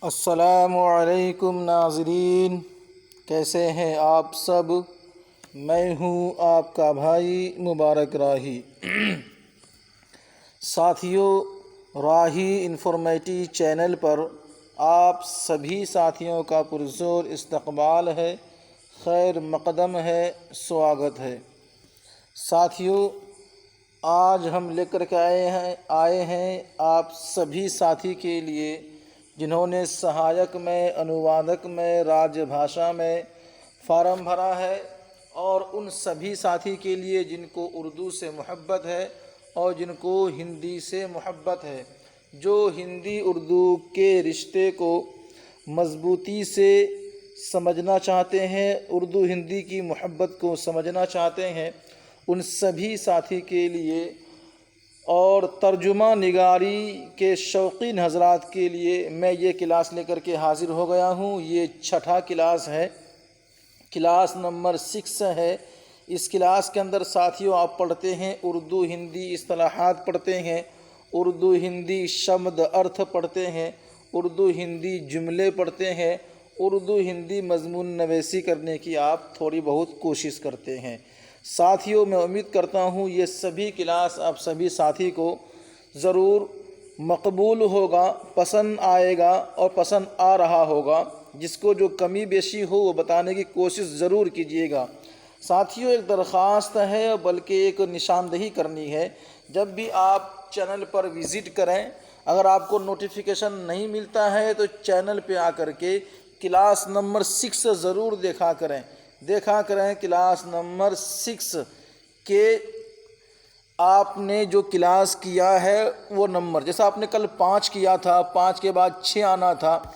अस्सलामुअलैकुम नाज़रीन, कैसे हैं आप सब। मैं हूं आपका भाई मुबारक राही। साथियों, राही इन्फॉर्मेटिव चैनल पर आप सभी साथियों का पुरज़ोर इस्तकबाल है, खैर मक़दम है, स्वागत है। साथियों, आज हम लेकर के आए हैं आप सभी साथी के लिए जिन्होंने सहायक में, अनुवादक में, राजभाषा में फार्म भरा है, और उन सभी साथी के लिए जिनको उर्दू से मोहब्बत है और जिनको हिंदी से मोहब्बत है, जो हिंदी उर्दू के रिश्ते को मज़बूती से समझना चाहते हैं, उर्दू हिंदी की मोहब्बत को समझना चाहते हैं, उन सभी साथी के लिए और तर्जुमा निगारी के शौकीन हजरात के लिए मैं ये क्लास लेकर के हाज़िर हो गया हूँ। ये छठा क्लास है, क्लास नंबर 6 है। इस क्लास के अंदर साथियों आप पढ़ते हैं उर्दू हिंदी इस्तिलाहात पढ़ते हैं, उर्दू हिंदी शब्द अर्थ पढ़ते हैं, उर्दू हिंदी जुमले पढ़ते हैं, उर्दू हिंदी मज़मून नवेसी करने की आप थोड़ी बहुत कोशिश करते हैं। साथियों, मैं उम्मीद करता हूँ ये सभी क्लास आप सभी साथी को ज़रूर मकबूल होगा, पसंद आएगा और पसंद आ रहा होगा। जिसको जो कमी बेशी हो वो बताने की कोशिश ज़रूर कीजिएगा। साथियों, एक दरख्वास्त है बल्कि एक निशानदही करनी है। जब भी आप चैनल पर विज़िट करें, अगर आपको नोटिफिकेशन नहीं मिलता है तो चैनल पे आकर के क्लास नंबर 6 ज़रूर देखा करें। क्लास नंबर 6 के आपने जो क्लास किया है वो नंबर, जैसा आपने कल 5 किया था, 5 के बाद 6 आना था,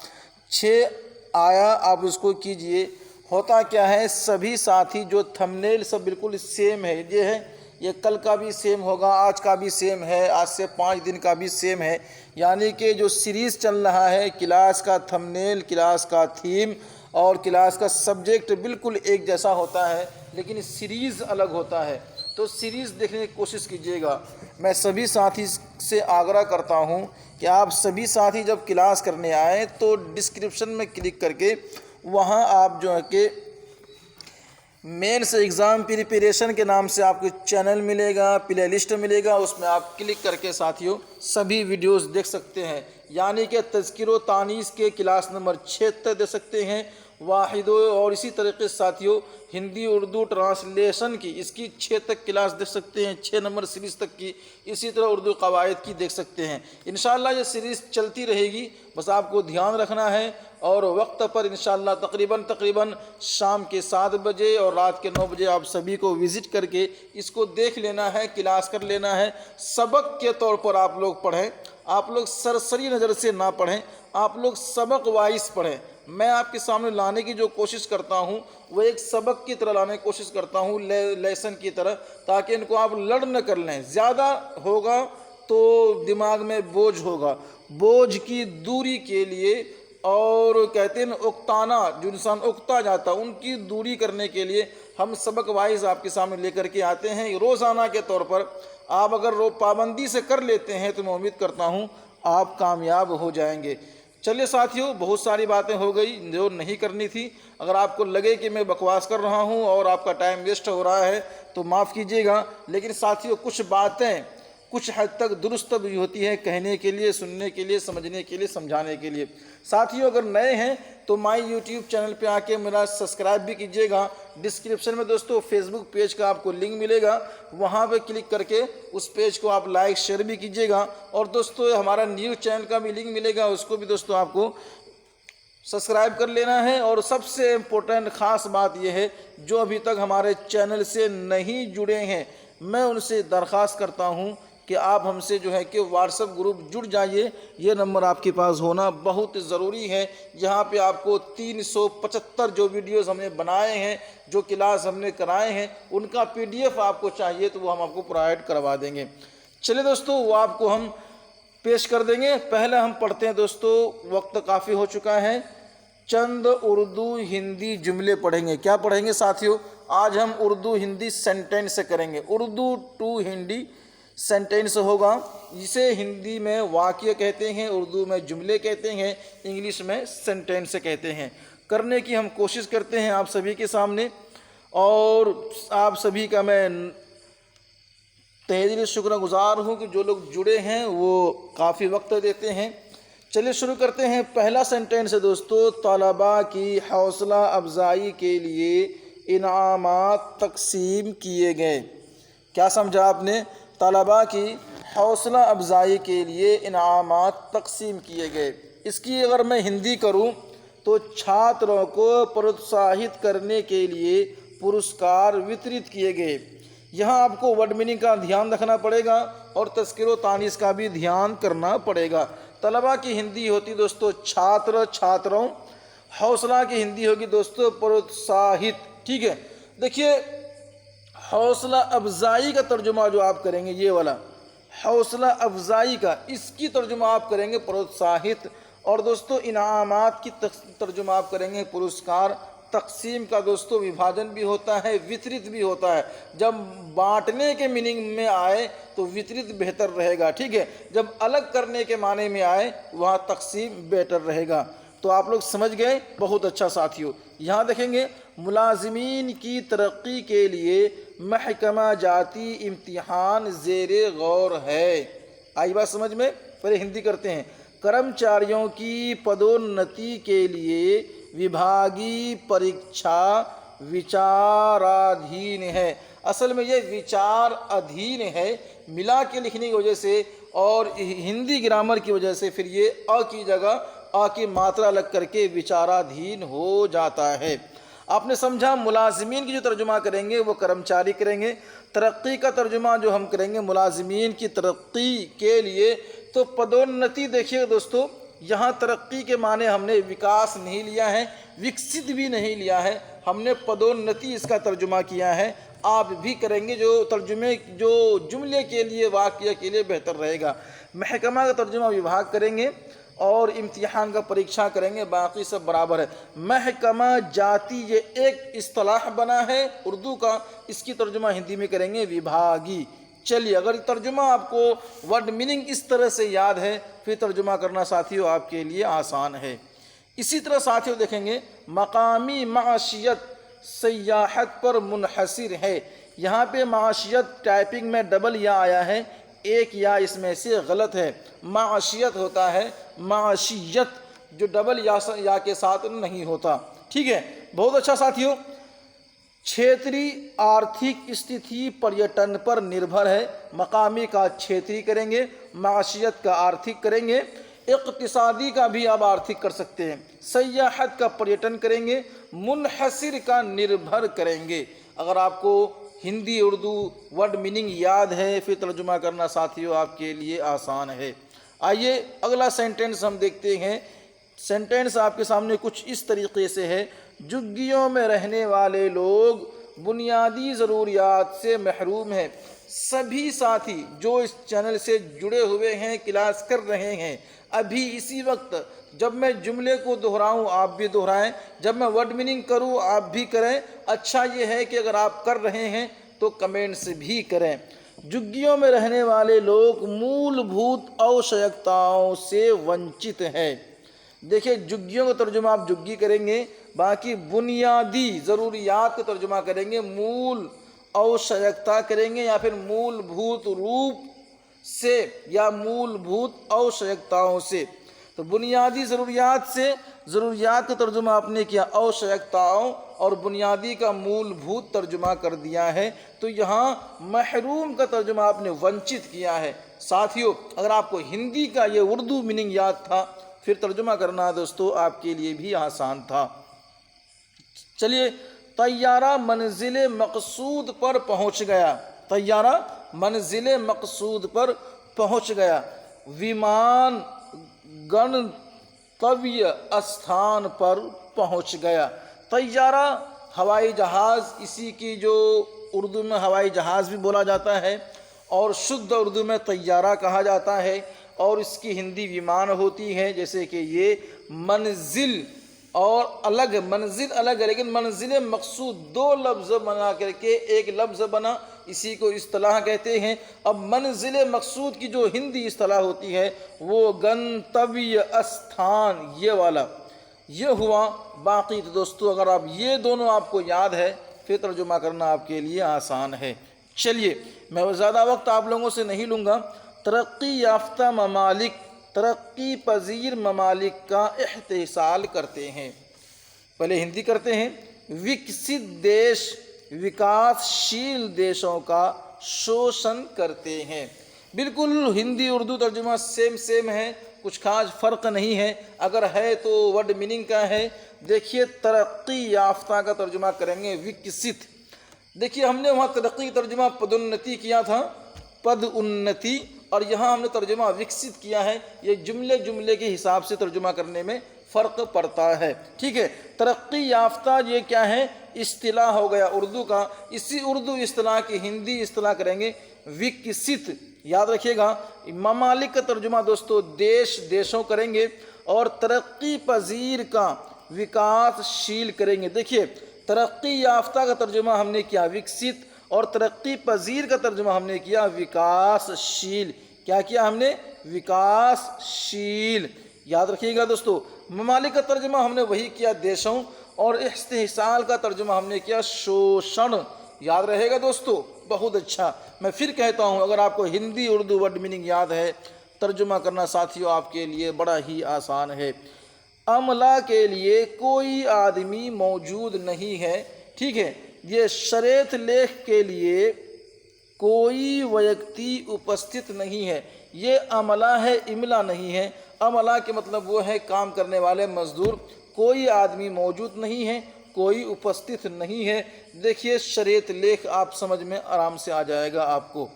6 आया, आप उसको कीजिए। होता क्या है, सभी साथी जो थंबनेल सब बिल्कुल सेम है, ये कल का भी सेम होगा, आज का भी सेम है, आज से 5 दिन का भी सेम है। यानी कि जो सीरीज़ चल रहा है, क्लास का थंबनेल, क्लास का थीम और क्लास का सब्जेक्ट बिल्कुल एक जैसा होता है, लेकिन सीरीज़ अलग होता है। तो सीरीज़ देखने की कोशिश कीजिएगा। मैं सभी साथी से आग्रह करता हूं कि आप सभी साथी जब क्लास करने आएँ तो डिस्क्रिप्शन में क्लिक करके वहां आप जो है कि मेंस एग्ज़ाम प्रिपरेशन के नाम से आपको चैनल मिलेगा, प्ले लिस्ट मिलेगा, उसमें आप क्लिक करके साथियों सभी वीडियोस देख सकते हैं। यानी कि तज़किरो तानीस के क्लास नंबर 6 तक दे सकते हैं, वाहिदो, और इसी तरीके से साथियों हिंदी उर्दू ट्रांसलेशन की इसकी 6 तक क्लास देख सकते हैं, 6 नंबर सीरीज़ तक की। इसी तरह उर्दू कवायद की देख सकते हैं। इंशाअल्लाह ये सीरीज़ चलती रहेगी, बस आपको ध्यान रखना है। और वक्त पर इंशाअल्लाह तकरीबन शाम के 7 बजे और रात के 9 बजे आप सभी को विज़िट करके इसको देख लेना है, क्लास कर लेना है। सबक के तौर पर आप लोग पढ़ें, आप लोग सरसरी नज़र से ना पढ़ें, आप लोग सबक वाइज पढ़ें। मैं आपके सामने लाने की जो कोशिश करता हूँ वो एक सबक की तरह लाने की कोशिश करता हूँ, लेसन की तरह, ताकि इनको आप लड़ न कर लें। ज़्यादा होगा तो दिमाग में बोझ होगा, बोझ की दूरी के लिए, और कहते हैं उकताना, जो इंसान उकता जाता उनकी दूरी करने के लिए हम सबक वाइज आपके सामने लेकर के आते हैं। रोज़ाना के तौर पर आप अगर पाबंदी से कर लेते हैं तो मैं उम्मीद करता हूं आप कामयाब हो जाएंगे। चलिए साथियों, बहुत सारी बातें हो गई जो नहीं करनी थी। अगर आपको लगे कि मैं बकवास कर रहा हूं और आपका टाइम वेस्ट हो रहा है तो माफ़ कीजिएगा, लेकिन साथियों कुछ बातें कुछ हद तक दुरुस्त भी होती है, कहने के लिए, सुनने के लिए, समझने के लिए, समझाने के लिए। साथियों, अगर नए हैं तो माय यूट्यूब चैनल पे आके मेरा सब्सक्राइब भी कीजिएगा। डिस्क्रिप्शन में दोस्तों फेसबुक पेज का आपको लिंक मिलेगा, वहाँ पे क्लिक करके उस पेज को आप लाइक शेयर भी कीजिएगा। और दोस्तों हमारा न्यूज़ चैनल का भी लिंक मिलेगा, उसको भी दोस्तों आपको सब्सक्राइब कर लेना है। और सबसे इम्पोर्टेंट ख़ास बात यह है, जो अभी तक हमारे चैनल से नहीं जुड़े हैं, मैं उनसे दरख्वास्त करता हूं कि आप हमसे जो है कि व्हाट्सएप ग्रुप जुड़ जाइए। ये नंबर आपके पास होना बहुत ज़रूरी है। यहाँ पे आपको 375 जो वीडियोस हमने बनाए हैं, जो क्लास हमने कराए हैं, उनका PDF आपको चाहिए तो वो हम आपको प्रोवाइड करवा देंगे। चलिए दोस्तों, वो आपको हम पेश कर देंगे। पहले हम पढ़ते हैं दोस्तों, वक्त काफ़ी हो चुका है। चंद उर्दू हिंदी जुमले पढ़ेंगे। क्या पढ़ेंगे साथियों? आज हम उर्दू हिंदी सेंटेंस से करेंगे, उर्दू टू हिंदी सेंटेंस होगा, जिसे हिंदी में वाक्य कहते हैं, उर्दू में जुमले कहते हैं, इंग्लिश में सेंटेंस कहते हैं। करने की हम कोशिश करते हैं आप सभी के सामने, और आप सभी का मैं तहे दिल से शुक्रगुजार हूँ कि जो लोग जुड़े हैं वो काफ़ी वक्त देते हैं। चलिए शुरू करते हैं। पहला सेंटेंस है दोस्तों, तलबा की हौसला अफजाई के लिए इनामात तकसीम किए गए। क्या समझा आपने? तलबा की हौसला अफजाई के लिए इनामात तकसीम किए गए। इसकी अगर मैं हिंदी करूं तो छात्रों को प्रोत्साहित करने के लिए पुरस्कार वितरित किए गए। यहाँ आपको वर्ड मीनिंग का ध्यान रखना पड़ेगा और तज़किरो तानीस का भी ध्यान करना पड़ेगा। तलबा की हिंदी होती दोस्तों छात्र छात्राओं, हौसला की हिंदी होगी दोस्तों प्रोत्साहित। ठीक है, देखिए हौसला अफजाई का तर्जुमा जो आप करेंगे, ये वाला हौसला अफजाई का, इसकी तर्जुमा आप करेंगे प्रोत्साहित। और दोस्तों इनामात की तर्जुमा आप करेंगे पुरस्कार। तकसीम का दोस्तों विभाजन भी होता है, वितरित भी होता है। जब बांटने के मीनिंग में आए तो वितरित बेहतर रहेगा। ठीक है, जब अलग करने के माने में आए वहाँ तकसीम बेहतर रहेगा। तो आप लोग समझ गए, बहुत अच्छा साथियों। यहाँ देखेंगे मुलाजिमीन की तरक्की के लिए महकमा जाती इम्तिहान ज़ेरे गौर है। आई बात समझ में? पहले हिंदी करते हैं। कर्मचारियों की पदोन्नति के लिए विभागीय परीक्षा विचाराधीन है। असल में ये विचार अधीन है, मिला के लिखने की वजह से और हिंदी ग्रामर की वजह से फिर ये अ की जगह आ की मात्रा लग करके विचाराधीन हो जाता है। आपने समझा? मुलाजिमीन की जो तर्जुमा करेंगे वो कर्मचारी करेंगे। तरक्की का तर्जुमा जो हम करेंगे मुलाजिमीन की तरक्की के लिए, तो पदोन्नति देखिए दोस्तों, यहाँ तरक्की के माने हमने विकास नहीं लिया है, विकसित भी नहीं लिया है, हमने पदोन्नति इसका तर्जुमा किया है। आप भी करेंगे जो तर्जुमे जो जुमले के लिए वाक्य के लिए बेहतर रहेगा। महकमा का तर्जुमा विभाग करेंगे और इम्तिहान का परीक्षा करेंगे, बाकी सब बराबर है। महकमा जाती ये एक इस्तिलाह बना है उर्दू का, इसकी तर्जुमा हिंदी में करेंगे विभागी। चलिए, अगर तर्जुमा आपको वर्ड मीनिंग इस तरह से याद है फिर तर्जुमा करना साथियों आपके लिए आसान है। इसी तरह साथियों देखेंगे मकामी माशियत सयाहत पर मुनहसिर है। यहाँ पे माशियत टाइपिंग में डबल या आया है, एक या इसमें से गलत है। माशियत होता है माशियत, जो डबल या के साथ नहीं होता। ठीक है, बहुत अच्छा साथियों। क्षेत्रीय आर्थिक स्थिति पर्यटन पर निर्भर है। मकामी का क्षेत्रीय करेंगे, माशियत का आर्थिक करेंगे, इक़्तिसादी का भी आप आर्थिक कर सकते हैं, सयाहत का पर्यटन करेंगे, मुनहसिर का निर्भर करेंगे। अगर आपको हिंदी उर्दू वर्ड मीनिंग याद है फिर तर्जुमा करना साथियों आपके लिए आसान है। आइए अगला सेंटेंस हम देखते हैं। सेंटेंस आपके सामने कुछ इस तरीके से है, झुग्गियों में रहने वाले लोग बुनियादी ज़रूरियात से महरूम हैं। सभी साथी जो इस चैनल से जुड़े हुए हैं, क्लास कर रहे हैं, अभी इसी वक्त जब मैं जुमले को दोहराऊं आप भी दोहराएं, जब मैं वर्ड मीनिंग करूं आप भी करें। अच्छा ये है कि अगर आप कर रहे हैं तो कमेंट्स भी करें। झुग्गियों में रहने वाले लोग मूलभूत आवश्यकताओं से वंचित हैं। देखिए झुग्गियों का तर्जुमा आप झुग्गी करेंगे, बाकी बुनियादी ज़रूरियात का तर्जुमा करेंगे मूल आवश्यकता करेंगे, या फिर मूलभूत रूप से या मूलभूत आवश्यकताओं से। तो बुनियादी ज़रूरियात से, ज़रूरियात का तर्जुमा आपने किया आवश्यकताओं, और बुनियादी का मूलभूत तर्जुमा कर दिया है। तो यहाँ महरूम का तर्जुमा आपने वंचित किया है। साथियों अगर आपको हिंदी का ये उर्दू मीनिंग याद था फिर तर्जुमा करना दोस्तों आपके लिए भी आसान था। चलिए, तैयारा मंजिल मकसूद पर पहुँच गया। तैयारा मंजिल मकसूद पर पहुँच गया। विमान गंतव्य स्थान पर पहुँच गया। तैयारा हवाई जहाज़, इसी की जो उर्दू में हवाई जहाज़ भी बोला जाता है और शुद्ध उर्दू में तैयारा कहा जाता है, और इसकी हिंदी विमान होती है। जैसे कि ये मंजिल और अलग मंजिल अलग है, लेकिन मंजिल मकसूद दो लफ्ज़ बना करके एक लफ्ज़ बना, इसी को इस्तिलाह कहते हैं। अब मंजिल मकसूद की जो हिंदी इस्तिलाह होती है वो गंतव्य स्थान, ये वाला ये हुआ। बाकी तो दोस्तों अगर आप ये दोनों आपको याद है फिर तर्जुमा करना आपके लिए आसान है। चलिए मैं ज़्यादा वक्त आप लोगों से नहीं लूँगा। तरक्की याफ्ता ममालिक, तरक्की पजीर ममालिक का इहतिसाल करते हैं। पहले हिंदी करते हैं। विकसित देश विकासशील देशों का शोषण करते हैं। बिल्कुल हिंदी उर्दू तर्जुमा सेम है, कुछ खास फ़र्क नहीं है। अगर है तो वर्ड मीनिंग का है। देखिए तरक्की याफ्ता का तर्जुमा करेंगे विकसित। देखिए हमने वहाँ तरक्की का तर्जुमा पदोन्नति किया था, पद उन्नति, और यहाँ हमने तर्जुमा विकसित किया है। ये जुमले के हिसाब से तर्जुमा करने में फ़र्क पड़ता है। ठीक है, तरक्की याफ्ता ये क्या है, इस्तिलाह हो गया उर्दू का। इसी उर्दू इस्तिलाह की हिंदी इस्तिलाह करेंगे विकसित। याद रखिएगा, ममालिक का तर्जुमा दोस्तों देशों करेंगे, और तरक्की पजीर का विकासशील करेंगे। देखिए तरक्की याफ्ता का तर्जुमा हमने किया विकसित, और तरक्की पजीर का तर्जुमा हमने किया विकासशील। क्या किया हमने, विकासशील। याद रखिएगा दोस्तों, ममालिक का तर्जुमा हमने वही किया देशों, और इस्तिहसाल का तर्जुमा हमने किया शोषण। याद रहेगा दोस्तों, बहुत अच्छा। मैं फिर कहता हूँ, अगर आपको हिंदी उर्दू वर्ड मीनिंग याद है, तर्जुमा करना साथियों आपके लिए बड़ा ही आसान है। अमला के लिए कोई आदमी मौजूद नहीं है। ठीक है, ये शरेत लेख के लिए कोई व्यक्ति उपस्थित नहीं है। ये अमला है, इमला नहीं है। अमला के मतलब वो है काम करने वाले मजदूर। कोई आदमी मौजूद नहीं है, कोई उपस्थित नहीं है। देखिए शरेत लेख आप समझ में आराम से आ जाएगा आपको।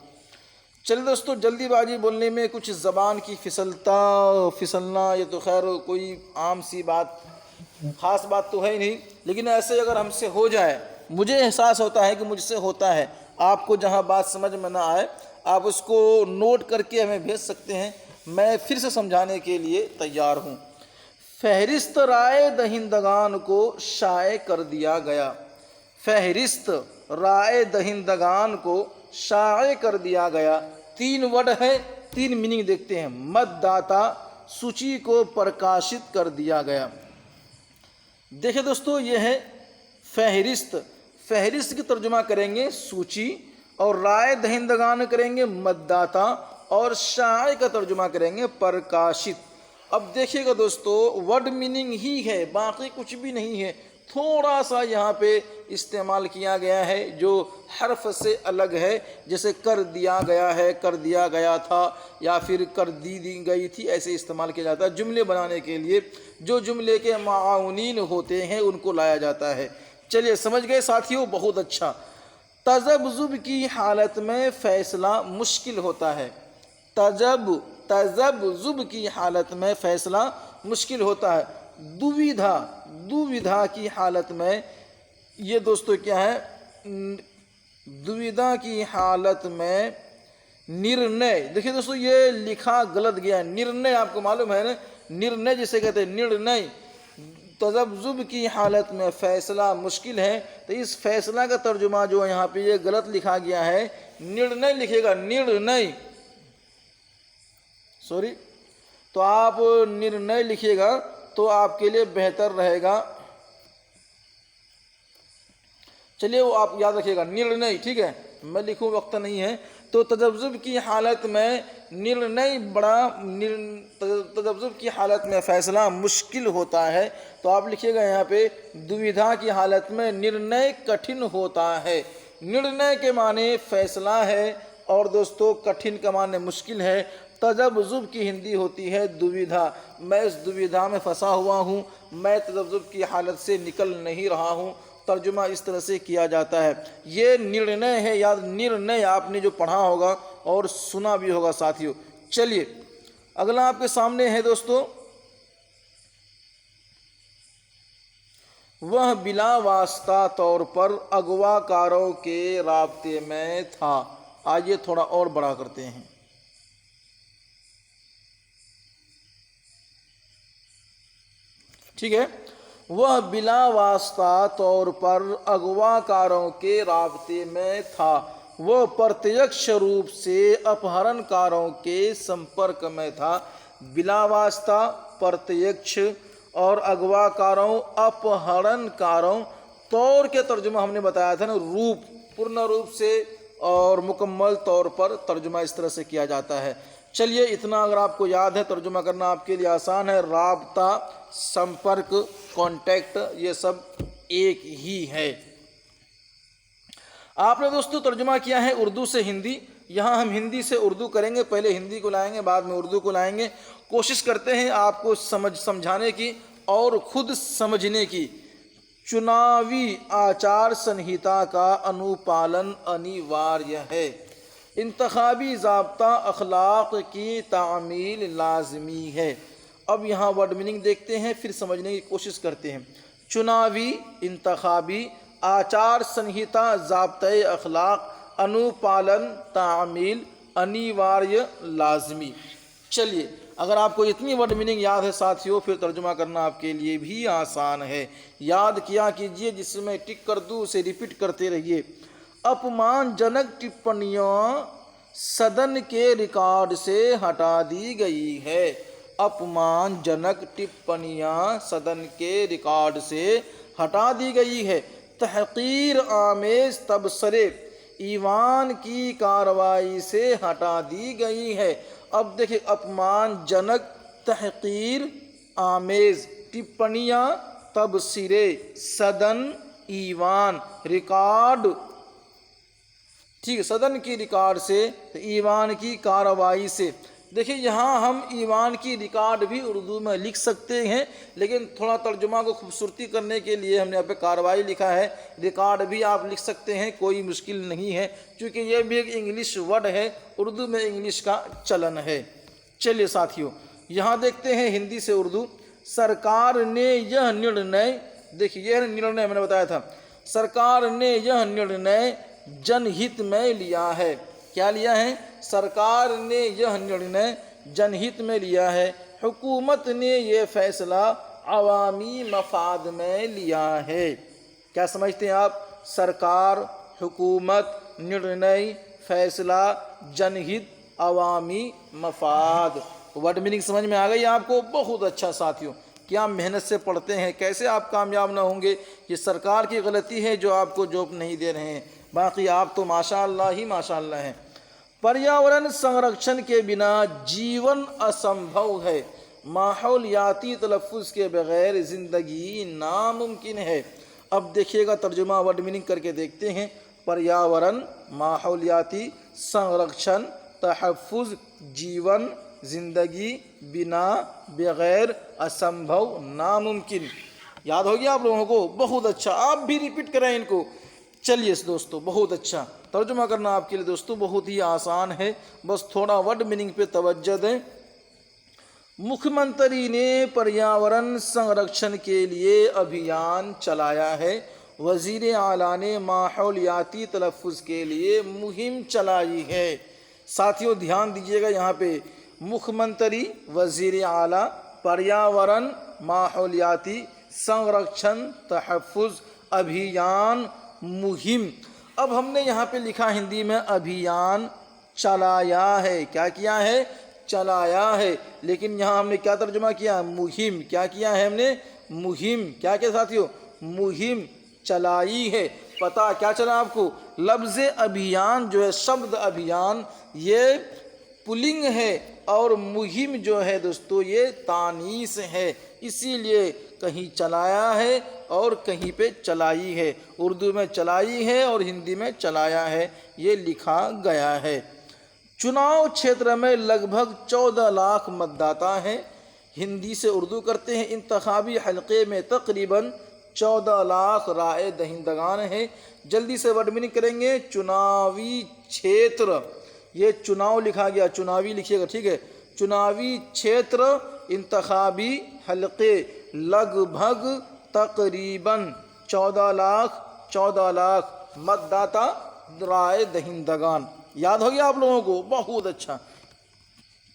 चलिए दोस्तों, जल्दीबाजी बोलने में कुछ ज़बान की फिसलना ये तो खैर कोई आम सी बात, ख़ास बात तो है ही नहीं, लेकिन ऐसे अगर हमसे हो जाए, मुझे एहसास होता है कि मुझसे होता है। आपको जहां बात समझ में ना आए आप उसको नोट करके हमें भेज सकते हैं, मैं फिर से समझाने के लिए तैयार हूं। फहरिस्त राय दहिंदगान को शाये कर दिया गया। फहरिस्त राय दहिंदगान को शाये कर दिया गया। 3 वर्ड है, 3 मीनिंग देखते हैं। मतदाता सूची को प्रकाशित कर दिया गया। देखिए दोस्तों, ये है फहरिस्त। फहरिस्त की तर्जुमा करेंगे सूची, और राय दहिंदगान करेंगे मतदाता, और शाये का तर्जुमा करेंगे प्रकाशित। अब देखिएगा दोस्तों, वर्ड मीनिंग ही है, बाकी कुछ भी नहीं है। थोड़ा सा यहाँ पे इस्तेमाल किया गया है जो हर्फ से अलग है, जैसे कर दिया गया है, कर दिया गया था, या फिर कर दी गई थी, ऐसे इस्तेमाल किया जाता है जुमले बनाने के लिए। जो जुमले के माउनीन होते हैं उनको लाया जाता है। चलिए समझ गए साथियों, बहुत अच्छा। तज़ब्ज़ुब की हालत में फ़ैसला मुश्किल होता है। तज़ब्ज़ुब की हालत में फ़ैसला मुश्किल होता है। दुविधा की हालत में, ये दोस्तों क्या है, दुविधा की हालत में निर्णय। देखिए दोस्तों, ये लिखा गलत गया है। निर्णय आपको मालूम है ना, निर्णय जिसे कहते हैं निर्णय। तज़ब्ज़ुब की हालत में फ़ैसला मुश्किल है, तो इस फैसला का तर्जुमा जो यहाँ पे ये गलत लिखा गया है, निर्णय लिखेगा, निर्णय, सॉरी, तो आप निर्णय लिखिएगा तो आपके लिए बेहतर रहेगा। चलिए वो आप याद रखिएगा, निर्णय। ठीक है, मैं लिखूँ वक्त नहीं है। तो तज़ब्ज़ुब की हालत में निर्णय तज़ब्ज़ुब की हालत में फ़ैसला मुश्किल होता है, तो आप लिखिएगा यहाँ पे दुविधा की हालत में निर्णय कठिन होता है। निर्णय के माने फ़ैसला है, और दोस्तों कठिन का माने मुश्किल है। तज़ब्ज़ुब की हिंदी होती है दुविधा। मैं इस दुविधा में फंसा हुआ हूँ, मैं तज़ब्ज़ुब की हालत से निकल नहीं रहा हूँ। तर्जुमा इस तरह से किया जाता है। ये निर्णय है, याद, निर्णय आपने जो पढ़ा होगा और सुना भी होगा साथियों। चलिए अगला आपके सामने है दोस्तों, वह बिला वास्ता तौर पर अगवाकारों के राब्ते में था। आइए थोड़ा और बड़ा करते हैं। ठीक है, वह बिला वास्ता तौर पर अगवाकारों के राब्ते में था, वह प्रत्यक्ष रूप से अपहरणकारों के संपर्क में था। बिला वास्ता प्रत्यक्ष और अगवाकारों अपहरणकारों, तौर के तर्जुमा हमने बताया था ना, रूप पूर्ण रूप से और मुकम्मल तौर पर तर्जुमा इस तरह से किया जाता है। चलिए इतना अगर आपको याद है, तर्जुमा करना आपके लिए आसान है। राब्ता, संपर्क, कांटेक्ट, ये सब एक ही है। आपने दोस्तों तर्जुमा किया है उर्दू से हिंदी। यहाँ हम हिंदी से उर्दू करेंगे, पहले हिंदी को लाएंगे बाद में उर्दू को लाएंगे। कोशिश करते हैं आपको समझाने की और खुद समझने की। चुनावी आचार संहिता का अनुपालन अनिवार्य है। इंतखाबी ज़ाब्ता अखलाक की तामील लाजमी है। अब यहाँ वर्ड मीनिंग देखते हैं, फिर समझने की कोशिश करते हैं। चुनावी, इंतखाबी, आचार संहिता, ज़ाब्ते अखलाक, अनुपालन, तामील, अनिवार्य, लाजमी। चलिए अगर आपको इतनी वर्ड मीनिंग याद है साथियों, फिर तर्जुमा करना आपके लिए भी आसान है। याद किया कीजिए, जिसमें टिक कर दूँ उसे रिपीट करते रहिए। अपमानजनक टिप्पणियाँ सदन के रिकॉर्ड से हटा दी गई है। अपमानजनक टिप्पणियाँ सदन के रिकॉर्ड से हटा दी गई है। तहकीर आमेज तबसरे ईवान की कार्रवाई से हटा दी गई है। अब देखिए, अपमानजनक, तहकीर आमेज टिप्पणियाँ, तबसरे, सदन, ईवान, रिकॉर्ड, ठीक है, सदन की रिकॉर्ड से, ईवान की कार्रवाई से। देखिए यहाँ हम ईवान की रिकॉर्ड भी उर्दू में लिख सकते हैं, लेकिन थोड़ा तर्जुमा को खूबसूरती करने के लिए हमने यहाँ पे कार्रवाई लिखा है। रिकॉर्ड भी आप लिख सकते हैं, कोई मुश्किल नहीं है, क्योंकि ये भी एक इंग्लिश वर्ड है, उर्दू में इंग्लिश का चलन है। चलिए साथियों यहाँ देखते हैं हिंदी से उर्दू। सरकार ने यह निर्णय, देखिए यह निर्णय मैंने बताया था, सरकार ने यह निर्णय जनहित में लिया है। क्या लिया है? सरकार ने यह निर्णय जनहित में लिया है। हुकूमत ने यह फैसला अवामी मफाद में लिया है। क्या समझते हैं आप? सरकार, हुकूमत, निर्णय, फैसला, जनहित, अवामी मफाद। वर्ड मीनिंग समझ में आ गई आपको? बहुत अच्छा साथियों, क्या मेहनत से पढ़ते हैं, कैसे आप कामयाब ना होंगे। ये सरकार की गलती है जो आपको जॉब नहीं दे रहे हैं, बाकी आप तो माशाअल्लाह ही माशाअल्लाह हैं। पर्यावरण संरक्षण के बिना जीवन असंभव है। माहौलियाती तलफ़्फ़ुज़ के बगैर ज़िंदगी नामुमकिन है। अब देखिएगा तर्जुमा वर्ड मीनिंग करके देखते हैं। पर्यावरण, माहौलियाती, संरक्षण, तहफ़्फ़ुज़, जीवन, ज़िंदगी, बिना, बगैर, असंभव, नामुमकिन। याद हो गया आप लोगों को? बहुत अच्छा, आप भी रिपीट करें इनको। चलिए दोस्तों, बहुत अच्छा तर्जुमा करना आपके लिए दोस्तों बहुत ही आसान है, बस थोड़ा वर्ड मीनिंग पे तवज्जो दें। मुख्यमंत्री ने पर्यावरण संरक्षण के लिए अभियान चलाया है। वज़ीर आला ने माहौलियाती तलफ़्फ़ुज़ के लिए मुहिम चलाई है। साथियों ध्यान दीजिएगा यहाँ पे, मुख्यमंत्री, वज़ीर आला, पर्यावरण, माहौलियाती, संरक्षण, तहफ़्फ़ुज़, अभियान, मुहिम। अब हमने यहाँ पे लिखा हिंदी में अभियान चलाया है। क्या किया है? चलाया है। लेकिन यहाँ हमने क्या तर्जुमा किया? मुहिम। क्या किया है हमने? मुहिम। क्या किया साथियों? मुहिम चलाई है। पता क्या चला आपको? लफ्ज़ अभियान जो है, शब्द अभियान, ये पुल्लिंग है और मुहिम जो है दोस्तों ये तानीस है, इसीलिए कहीं चलाया है और कहीं पे चलाई है। उर्दू में चलाई है और हिंदी में चलाया है, ये लिखा गया है। चुनाव क्षेत्र में लगभग 14 लाख मतदाता हैं। हिंदी से उर्दू करते हैं। इंतखाबी हलक़े में तकरीबन 14 लाख राय दहिंदगान हैं। जल्दी से वर्ड मीनिंग करेंगे। चुनावी क्षेत्र, ये चुनाव लिखा गया, चुनावी लिखिएगा, ठीक है। चुनावी क्षेत्र, इंतखाबी हलक़े, लगभग, तकरीबन 14 लाख मतदाता, राय दहिंदगान। याद हो गया आप लोगों को? बहुत अच्छा।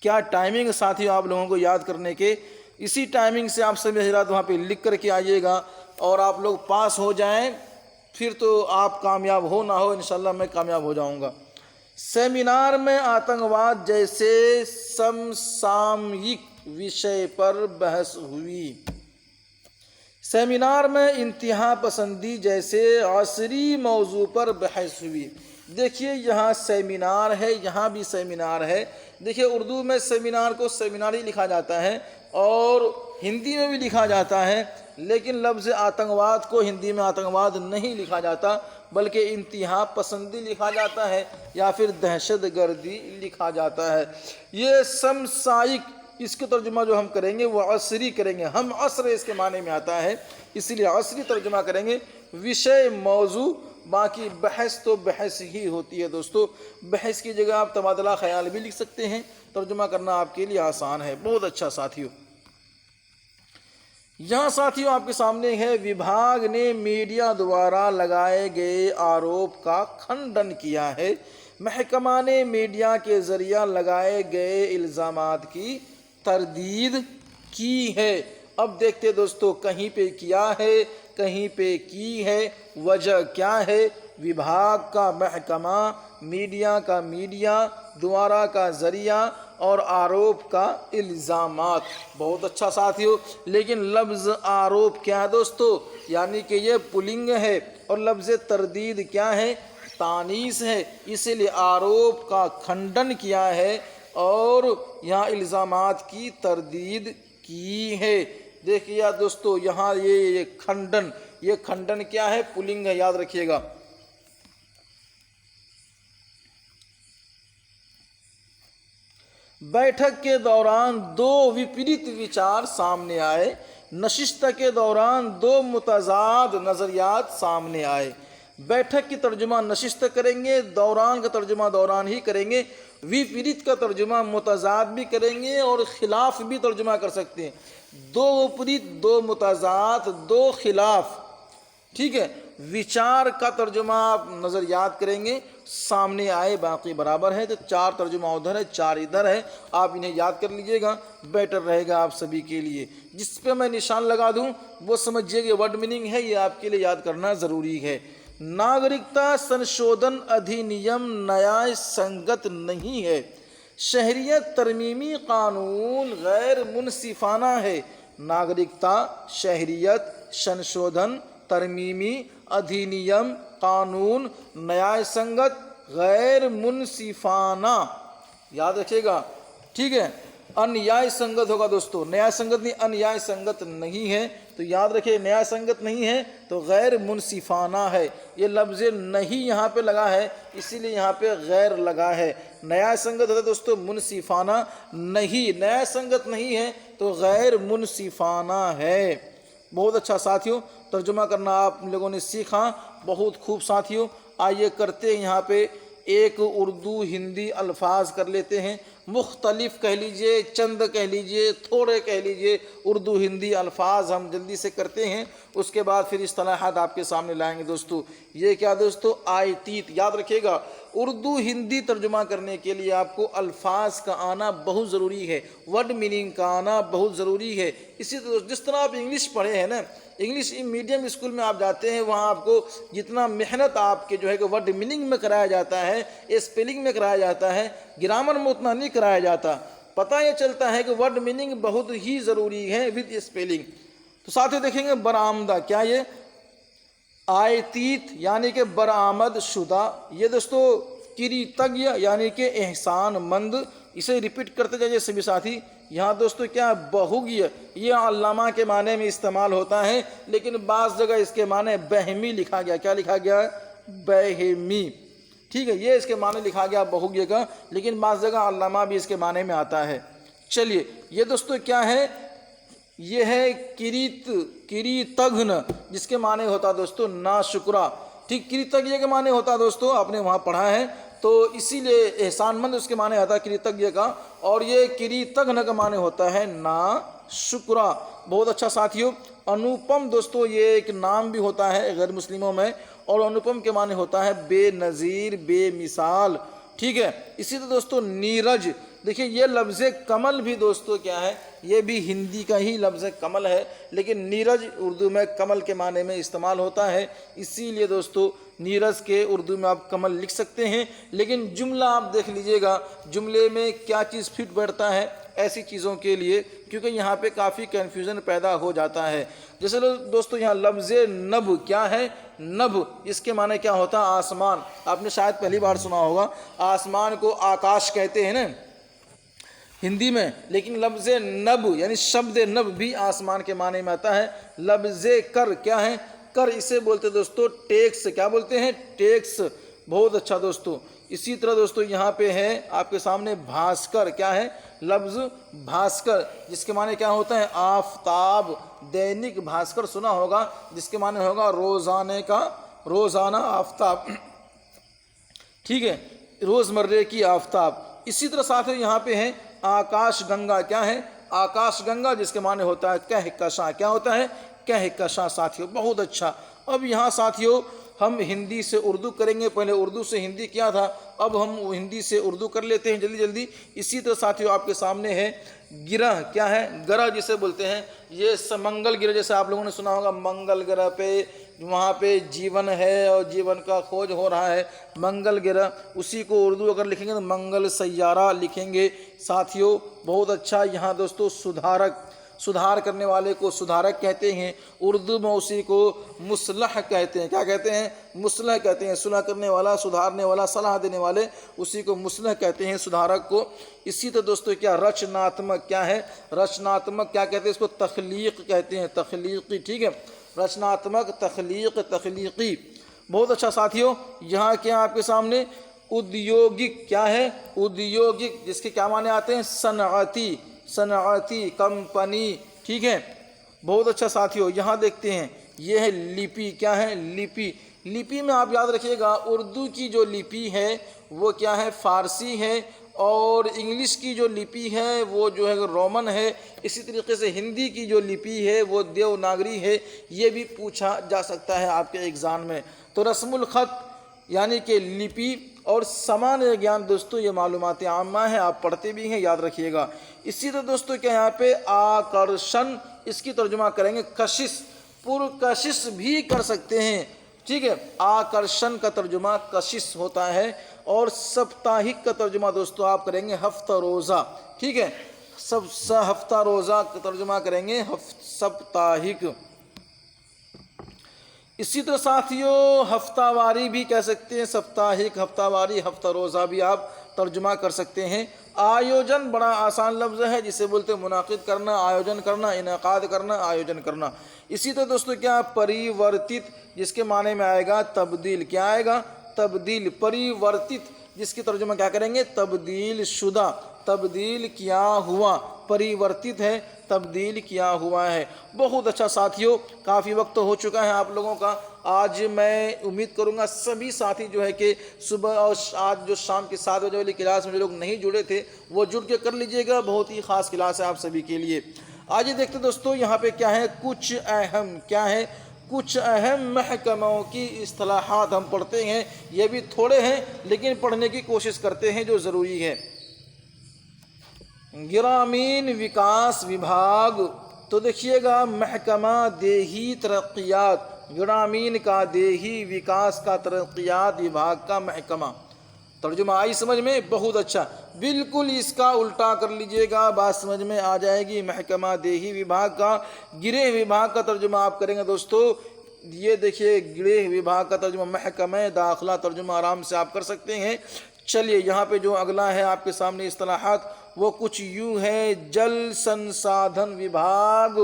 क्या टाइमिंग साथियों आप लोगों को याद करने के। इसी टाइमिंग से आप सभी हजरात वहाँ पे लिख करके आइएगा और आप लोग पास हो जाएं, फिर तो आप कामयाब हो ना हो इंशाल्लाह मैं कामयाब हो जाऊँगा। सेमिनार में आतंकवाद जैसे समसामयिक विषय पर बहस हुई। सेमिनार में इंतहा पसंदी जैसे असरी मौजू पर बहस हुई। देखिए यहाँ सेमिनार है, यहाँ भी सेमिनार है। देखिए उर्दू में सेमिनार को सेमिनार ही लिखा जाता है और हिंदी में भी लिखा जाता है, लेकिन लफ्ज़ आतंकवाद को हिंदी में आतंकवाद नहीं लिखा जाता बल्कि इंतहा पसंदी लिखा जाता है या फिर दहशत गर्दी लिखा जाता है। ये समसायिक, इसके तर्जुमा जो हम करेंगे वो असरी करेंगे, हम असर इसके माने में आता है इसलिए असरी तर्जुमा करेंगे, विषय मौजू, बाकी बहस तो बहस ही होती है दोस्तों। बहस की जगह आप तबादला ख्याल भी लिख सकते हैं, तर्जुमा करना आपके लिए आसान है। बहुत अच्छा साथियों, यहाँ साथियों आपके सामने है, विभाग ने मीडिया द्वारा लगाए गए आरोप का खंडन किया है। महकमा ने मीडिया के जरिए लगाए गए इल्ज़ामात की तरदीद की है। अब देखते दोस्तों, कहीं पे किया है, कहीं पे की है, वजह क्या है? विभाग का महकमा, मीडिया का मीडिया, द्वारा का ज़रिया और आरोप का इल्ज़ामात। बहुत अच्छा साथियों, लेकिन लफ्ज़ आरोप क्या है दोस्तों? यानी कि ये पुल्लिंग है और लफ्ज़ तरदीद क्या है? तानीस है। इसीलिए आरोप का खंडन किया है और यहाँ इल्ज़ामात की तरदीद की है। देखिए दोस्तों, यहाँ ये खंडन क्या है? पुल्लिंग है, याद रखिएगा। बैठक के दौरान दो विपरीत विचार सामने आए। नशिस्त के दौरान दो मुतजाद नज़रियात सामने आए। बैठक की तर्जुमा नशिस्त करेंगे, दौरान का तर्जुमा दौरान ही करेंगे, विपरीत का तर्जुमा मुतजाद भी करेंगे और खिलाफ भी तर्जुमा कर सकते हैं। दो विपरीत, दो मुतजाद, दो खिलाफ, ठीक है। विचार का तर्जुमा आप नज़रियात करेंगे, सामने आए बाकी बराबर है, तो चार तर्जुमा उधर है, चार इधर है। आप इन्हें याद कर लीजिएगा, बेटर रहेगा आप सभी के लिए। जिस पे मैं निशान लगा दूं वो समझिए कि वर्ड मीनिंग है, ये आपके लिए याद करना ज़रूरी है। नागरिकता संशोधन अधिनियम न्याय संगत नहीं है। शहरियत तरमीमी कानून गैर मुनसिफाना है। नागरिकता शहरियत संशोधन तरमीमी अधिनियम कानून न्याय संगत गैर मुनसिफाना, याद रखिएगा, ठीक है। अन्याय संगत होगा दोस्तों, न्याय संगत नहीं, अन्याय संगत नहीं है। तो याद रखिए, न्याय संगत नहीं है तो गैर मुनसिफाना है। ये लफ्ज़ नहीं यहाँ पे लगा है, इसीलिए यहाँ पे गैर लगा है। न्याय संगत होता है दोस्तों मुनसिफाना नहीं, न्याय संगत नहीं है तो गैर मुनसिफाना है। बहुत अच्छा साथियों, तर्जुमा करना आप लोगों ने सीखा, बहुत खूब साथियों। आइए करते हैं यहाँ पे एक उर्दू हिंदी अल्फाज कर लेते हैं, मुख्तलिफ कह लीजिए, चंद कह लीजिए, थोड़े कह लीजिए, उर्दू हिंदी अल्फाज हम जल्दी से करते हैं। उसके बाद फिर इस्तिलाहात आपके सामने लाएंगे दोस्तों। ये क्या दोस्तों? आयतीत, याद रखिएगा। उर्दू हिंदी तर्जुमा करने के लिए आपको अल्फाज का आना बहुत ज़रूरी है, वर्ड मीनिंग का आना बहुत ज़रूरी है। इसी तरह जिस तरह आप इंग्लिश पढ़े हैं ना, इंग्लिश मीडियम स्कूल में आप जाते हैं, वहाँ आपको जितना मेहनत आपके जो है कि वर्ड मीनिंग में कराया जाता है, स्पेलिंग में कराया जाता है, ग्रामर में उतना नहीं कराया जाता। पता ये चलता है कि वर्ड मीनिंग बहुत ही ज़रूरी है विद स्पेलिंग। तो साथ ही देखेंगे बरामदा, क्या ये? आयतीत यानी कि बरामद शुदा। ये दोस्तों किरीतज्ञ यानी कि एहसानमंद। इसे रिपीट करते जाइए सभी साथी। यहाँ दोस्तों क्या? बहुज्ञ, ये अल्लामा के माने में इस्तेमाल होता है, लेकिन बाज़ जगह इसके माने बहमी लिखा गया। क्या लिखा गया? बहमी, ठीक है। ये इसके माने लिखा गया बहुज्ञ का, लेकिन बाज़ जगह अल्लामा भी इसके माने में आता है। चलिए, ये दोस्तों क्या है? ये है किरीतघ्न, जिसके माने होता दोस्तों नाशुक्रा, ठीक। कृतज्ञ के माने होता दोस्तों, आपने वहाँ पढ़ा है, तो इसीलिए एहसानमंद उसके माने आता है कृतज्ञ का, और ये किरीतघ्न का माने होता है नाशुक्रा। बहुत अच्छा साथियों। अनुपम दोस्तों ये एक नाम भी होता है गैर मुस्लिमों में, और अनुपम के माने होता है बेनज़ीर, बेमिसाल, ठीक है। इसी तरह दोस्तों नीरज, देखिए ये लफ्ज़ कमल भी दोस्तों क्या है? ये भी हिंदी का ही लफ्ज़ कमल है, लेकिन नीरज उर्दू में कमल के माने में इस्तेमाल होता है, इसीलिए दोस्तों नीरज के उर्दू में आप कमल लिख सकते हैं। लेकिन जुमला आप देख लीजिएगा, जुमले में क्या चीज़ फिट बैठता है ऐसी चीज़ों के लिए, क्योंकि यहाँ पे काफ़ी कन्फ्यूज़न पैदा हो जाता है। जैसे दोस्तों यहाँ लफ्ज़ नभ क्या है, नभ इसके माने क्या होता है, आसमान। आपने शायद पहली बार सुना होगा, आसमान को आकाश कहते हैं ना हिंदी में, लेकिन लफ्ज़ नभ यानी शब्द नभ भी आसमान के माने में आता है। लफ्ज़ कर क्या है, कर इसे बोलते हैं दोस्तों टैक्स, क्या बोलते हैं, टैक्स। बहुत अच्छा दोस्तों। इसी तरह दोस्तों यहाँ पे है आपके सामने भास्कर, क्या है, लफ्ज़ भास्कर, जिसके माने क्या होता है, आफताब। दैनिक भास्कर सुना होगा, जिसके माने होगा रोज़ाने का, रोज़ाना आफताब, ठीक है, रोज़मर्रे की आफताब। इसी तरह साथ ही यहाँ पे है आकाश गंगा, क्या है, आकाश गंगा, जिसके माने होता है कहकशां, क्या होता है, कहकशां। साथियों बहुत अच्छा। अब यहाँ साथियों हम हिंदी से उर्दू करेंगे, पहले उर्दू से हिंदी किया था, अब हम हिंदी से उर्दू कर लेते हैं जल्दी जल्दी। इसी तरह साथियों आपके सामने है गिरह, क्या है, ग्रह जिसे बोलते हैं, ये समंगल ग्रह, जैसे आप लोगों ने सुना होगा मंगल ग्रह पे वहाँ पे जीवन है और जीवन का खोज हो रहा है, मंगल ग्रह, उसी को उर्दू अगर लिखेंगे तो मंगल सैयारा लिखेंगे। साथियों बहुत अच्छा। यहाँ दोस्तों सुधारक, सुधार करने वाले को सुधारक कहते हैं, उर्दू में उसी को मुसलह कहते हैं, क्या कहते हैं, मुसलह कहते हैं। सुलह करने वाला, सुधारने वाला, सलाह देने वाले, उसी को मुसलह कहते हैं, सुधारक को। इसी तरह दोस्तों क्या रचनात्मक, क्या है, रचनात्मक क्या कहते हैं, इसको तख्लीक कहते हैं, तख्लीकी, ठीक है, रचनात्मक, तख्लीक, तख्लीकी। बहुत अच्छा साथियों। यहाँ क्या आपके सामने उद्योगिक, क्या है, उद्योगिक, जिसके क्या माने आते हैं, सनअती, सनअती कंपनी, ठीक है। बहुत अच्छा साथियों। यहाँ देखते हैं ये है लिपि, क्या है, लिपि। लिपि में आप याद रखिएगा उर्दू की जो लिपि है वो क्या है, फारसी है, और इंग्लिश की जो लिपि है वो जो है रोमन है। इसी तरीके से हिंदी की जो लिपि है वो देवनागरी है। ये भी पूछा जा सकता है आपके एग्ज़ाम में। तो रस्मुल ख़त यानी कि लिपि और सामान्य ज्ञान दोस्तों ये मालूमात आम्मा है, आप पढ़ते भी हैं, याद रखिएगा। इसी तरह दोस्तों क्या यहाँ पे आकर्षण, इसकी तर्जुमा करेंगे कशिश, पुरकशिश भी कर सकते हैं, ठीक है। आकर्षण का तर्जुमा कशिश होता है। और साप्ताहिक का तर्जुमा दोस्तों आप करेंगे हफ्ता रोज़ा, ठीक है, सब हफ्ता रोज़ा का तर्जुमा करेंगे साप्ताहिक। इसी तरह साथियों हफ्तावारी भी कह सकते हैं, साप्ताहिक, हफ्तावारी, हफ्ता रोज़ा भी आप तर्जुमा कर सकते हैं। आयोजन बड़ा आसान लफ्ज़ है, जिसे बोलते हैं मुनाकिद करना, आयोजन करना, इनाकाद करना, आयोजन करना। इसी तरह दोस्तों क्या परिवर्तित, जिसके माने में आएगा तब्दील, क्या आएगा, तब्दील, परिवर्तित, जिसकी तर्जुमा क्या करेंगे, तब्दील शुदा, तब्दील किया हुआ, परिवर्तित है, तब्दील किया हुआ है। बहुत अच्छा साथियों, काफ़ी वक्त हो चुका है आप लोगों का। आज मैं उम्मीद करूंगा सभी साथी जो है कि सुबह और आज जो शाम की 7 बजे वाली क्लास में जो लोग नहीं जुड़े थे वो जुड़ के कर लीजिएगा, बहुत ही ख़ास क्लास है आप सभी के लिए। आइए देखते दोस्तों यहाँ पे क्या है, कुछ अहम, क्या है, कुछ अहम महकमों की इस्तिलाहात हम पढ़ते हैं। ये भी थोड़े हैं लेकिन पढ़ने की कोशिश करते हैं जो ज़रूरी है। ग्रामीण विकास विभाग, तो देखिएगा महकमा देही तरक्यात, ग्रामीण का देही विकास का तरक्यात विभाग का महकमा। तर्जुमा आई समझ में, बहुत अच्छा। बिल्कुल इसका उल्टा कर लीजिएगा, बात समझ में आ जाएगी। महकमा देही विभाग का गृह विभाग का तर्जुमा आप करेंगे दोस्तों। ये देखिए गृह विभाग का तर्जुमा महकमा दाखिला, तर्जुमा आराम से आप कर सकते हैं। चलिए यहाँ पे जो अगला है आपके सामने इस्तिलाहात वो कुछ यूँ है, जल संसाधन विभाग,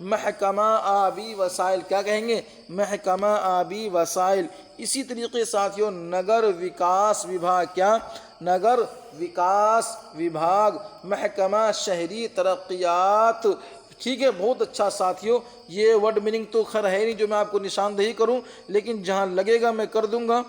महकमा आबी वसाइल, क्या कहेंगे, महकमा आबी वसाइल। इसी तरीके साथियों नगर विकास विभाग, क्या, नगर विकास विभाग, महकमा शहरी तरक्यात, ठीक है। बहुत अच्छा साथियों, ये वर्ड मीनिंग तो खैर है नहीं जो मैं आपको निशानदेही करूं, लेकिन जहां लगेगा मैं कर दूंगा।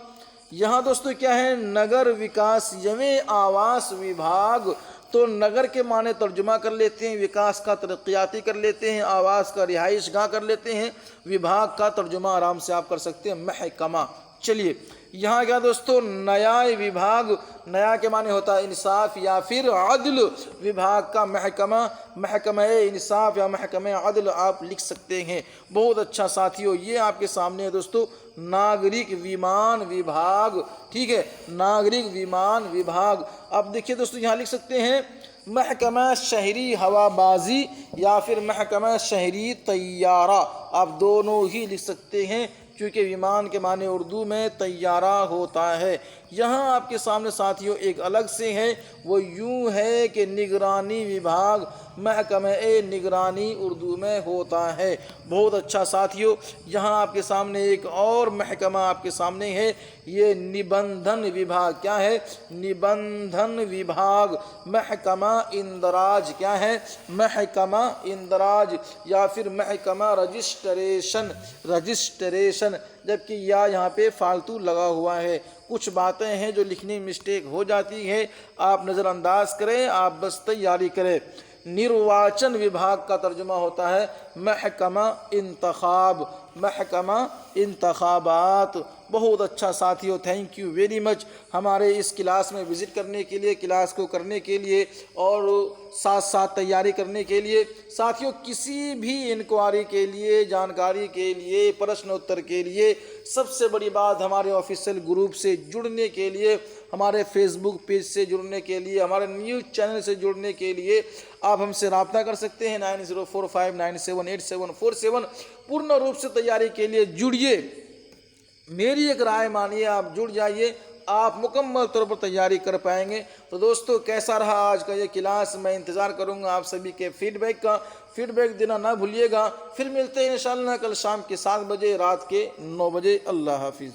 यहाँ दोस्तों क्या है, नगर विकास यवे आवास विभाग, तो नगर के माने तर्जुमा कर लेते हैं, विकास का तरक्याती कर लेते हैं, आवास का रिहाइश गाह कर लेते हैं, विभाग का तर्जुमा आराम से आप कर सकते हैं महकमा। चलिए यहाँ क्या दोस्तों, न्याय विभाग, न्याय के माने होता है इंसाफ या फिर अदल विभाग का महकमा, महकमा इंसाफ या महकमा अदल आप लिख सकते हैं। बहुत अच्छा साथियों, ये आपके सामने है दोस्तों नागरिक विमान विभाग, ठीक है, नागरिक विमान विभाग। अब देखिए दोस्तों यहाँ लिख सकते हैं महकमा शहरी हवाबाजी या फिर महकमा शहरी तैयारा, आप दोनों ही लिख सकते हैं क्योंकि विमान के माने उर्दू में तैयारा होता है। यहाँ आपके सामने साथियों एक अलग से है, वो यूँ है कि निगरानी विभाग, महकमा निगरानी उर्दू में होता है। बहुत अच्छा साथियों, यहाँ आपके सामने एक और महकमा आपके सामने है, ये निबंधन विभाग। क्या है? निबंधन विभाग। महकमा इंदराज, क्या है? महकमा इंदराज या फिर महकमा रजिस्ट्रेशन, रजिस्ट्रेशन, जबकि या यहाँ पे फालतू लगा हुआ है। कुछ बातें हैं जो लिखने में मिस्टेक हो जाती है, आप नज़रअंदाज करें, आप बस तैयारी करें। निर्वाचन विभाग का तर्जुमा होता है महकमा इंतखाब, महकमा इंतखाबात। बहुत अच्छा साथियों, थैंक यू वेरी मच हमारे इस क्लास में विज़िट करने के लिए, क्लास को करने के लिए और साथ साथ तैयारी करने के लिए। साथियों किसी भी इंक्वायरी के लिए, जानकारी के लिए, प्रश्न उत्तर के लिए, सबसे बड़ी बात हमारे ऑफिशियल ग्रुप से जुड़ने के लिए, हमारे फेसबुक पेज से जुड़ने के लिए, हमारे न्यूज़ चैनल से जुड़ने के लिए आप हमसे रब्ता कर सकते हैं 9045978747। पूर्ण रूप से तैयारी के लिए जुड़िए, मेरी एक राय मानिए, आप जुड़ जाइए, आप मुकम्मल तौर पर तैयारी कर पाएंगे। तो दोस्तों कैसा रहा आज का ये क्लास, मैं इंतज़ार करूंगा आप सभी के फीडबैक का। फीडबैक देना ना भूलिएगा। फिर मिलते हैं इंशाअल्लाह कल शाम के 7 बजे, रात के 9 बजे। अल्लाह हाफिज़।